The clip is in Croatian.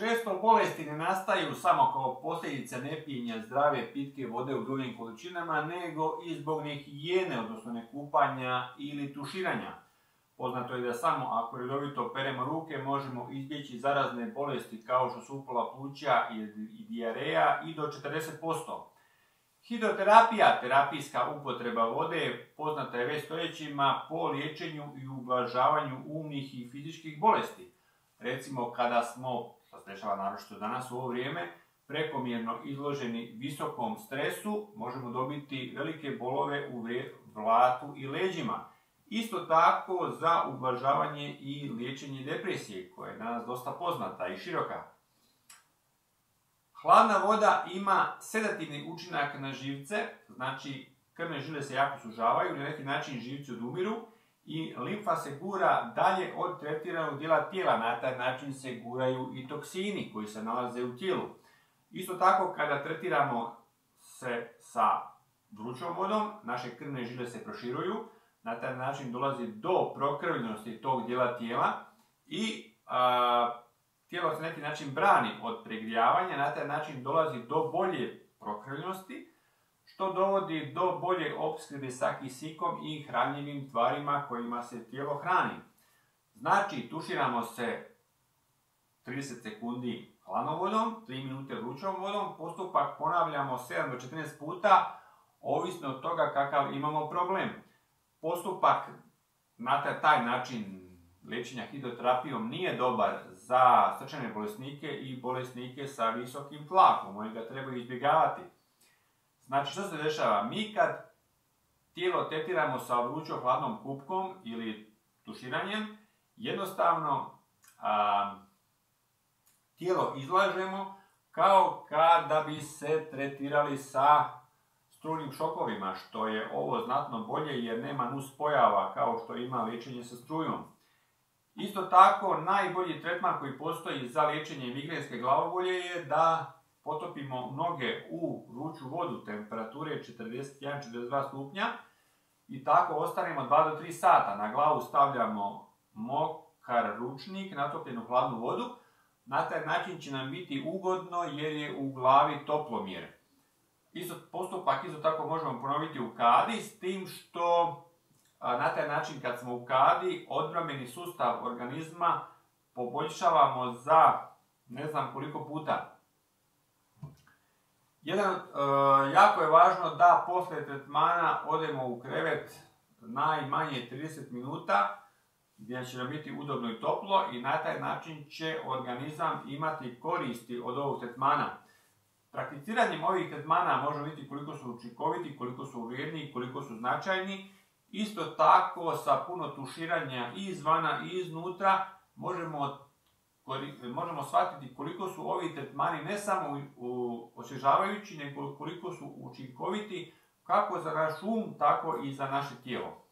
Često bolesti ne nastaju samo kao posljedica nepijenja zdrave pitke vode u dovoljnim količinama, nego i zbog nehigijene, odnosno nekupanja ili tuširanja. Poznato je da samo ako redovito peremo ruke možemo izbjeći zarazne bolesti kao što su upala pluća i dijareja i do 40%. Hidroterapija, terapijska upotreba vode, poznata je već stoljećima po liječenju i ublažavanju umnih i fizičkih bolesti. Recimo kada smo, što se dešava naročito danas u ovo vrijeme, prekomjerno izloženi visokom stresu, možemo dobiti velike bolove u vratu i leđima. Isto tako za ublažavanje i liječenje depresije, koja je danas dosta poznata i široka. Hladna voda ima sedativni učinak na živce, znači krvne žile se jako sužavaju, na neki način živci odumiru i limfa se gura dalje od tretiranog dijela tijela, na taj način se guraju i toksini koji se nalaze u tijelu. Isto tako kada tretiramo se sa vrućom vodom, naše krvne žile se proširuju, na taj način dolazi do prokrvljenosti tog dijela tijela i tijelo se na neki način brani od pregrijavanja, na taj način dolazi do bolje prokrvljenosti, što dovodi do bolje opskrbe sa kisikom i hranjivim tvarima kojima se tijelo hrani. Znači, tuširamo se 30 sekundi hladnom vodom, 3 minute vrućom vodom, postupak ponavljamo 7 do 14 puta, ovisno od toga kakav imamo problem. Postupak na taj način liječenja hidroterapijom nije dobar za srčane bolesnike i bolesnike sa visokim tlakom, oni ga trebaju izbjegavati. Znači, što se dešava? Mi kad tijelo tretiramo sa vrućo-hladnom kupkom ili tuširanjem, jednostavno tijelo izlažemo kao kada bi se tretirali sa strujnim šokovima, što je ovo znatno bolje jer nema nuspojava kao što ima liječenje sa strujom. Isto tako, najbolji tretman koji postoji za liječenje migrenske glavobolje je da potopimo noge u vruću vodu temperature 41-42 stupnja i tako ostanemo 2 do 3 sata. Na glavu stavljamo mokar ručnik, natopljenu hladnu vodu. Na taj način će nam biti ugodno jer je u glavi toplomjer. Postupak isto tako možemo ponoviti u kadi, s tim što na taj način kad smo u kadi, odbrambeni sustav organizma poboljšavamo za ne znam koliko puta. Jako je važno da poslije tretmana odemo u krevet najmanje 30 minuta, gdje će nam biti udobno i toplo i na taj način će organizam imati koristi od ovog tretmana. Prakticiranjem ovih tretmana možemo vidjeti koliko su učinkoviti, koliko su vrijedni i koliko su značajni. Isto tako sa puno tuširanja i izvana i iznutra možemo shvatiti koliko su ovi tretmani ne samo osvježavajući, nego koliko su učinkoviti kako za naš um, tako i za naše tijelo.